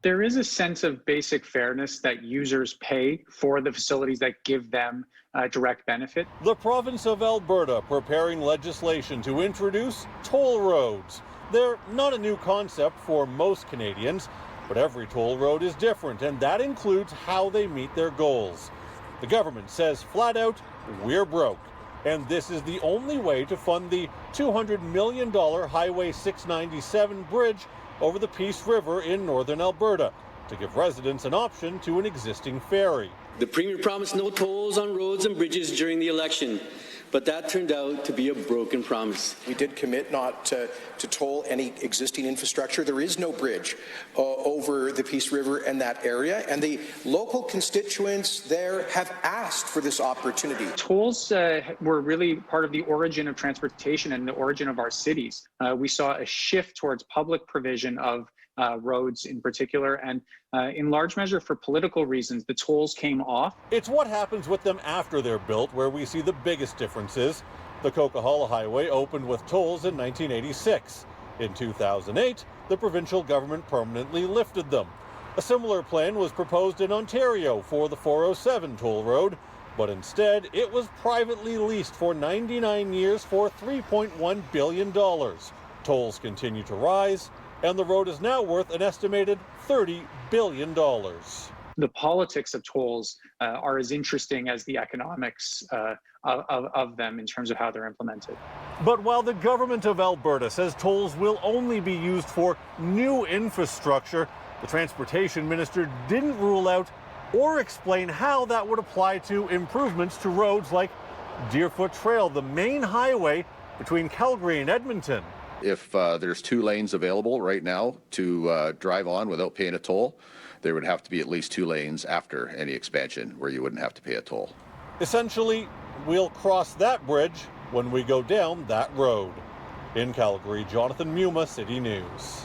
There is a sense of basic fairness that users pay for the facilities that give them direct benefit. The province of Alberta preparing legislation to introduce toll roads. They're not a new concept for most Canadians, but every toll road is different, and that includes how they meet their goals. The government says flat out, we're broke. And this is the only way to fund the $200 million Highway 697 bridge over the Peace River in northern Alberta, to give residents an option to an existing ferry. The Premier promised no tolls on roads and bridges during the election, but that turned out to be a broken promise. We did commit not to toll any existing infrastructure. There is no bridge over the Peace River and that area, and the local constituents there have asked for this opportunity. Tolls were really part of the origin of transportation and the origin of our cities. We saw a shift towards public provision of roads in particular, and in large measure for political reasons, the tolls came off. It's what happens with them after they're built where we see the biggest differences. The Coquihalla Highway opened with tolls in 1986. In 2008, the provincial government permanently lifted them. A similar plan was proposed in Ontario for the 407 toll road, but instead it was privately leased for 99 years for $3.1 billion. Tolls continue to rise, and the road is now worth an estimated $30 billion. The politics of tolls are as interesting as the economics of them in terms of how they're implemented. But while the government of Alberta says tolls will only be used for new infrastructure, the transportation minister didn't rule out or explain how that would apply to improvements to roads like Deerfoot Trail, the main highway between Calgary and Edmonton. If there's 2 lanes available right now to drive on without paying a toll, there would have to be at least 2 lanes after any expansion where you wouldn't have to pay a toll. Essentially, we'll cross that bridge when we go down that road. In Calgary, Jonathan Muma, City News.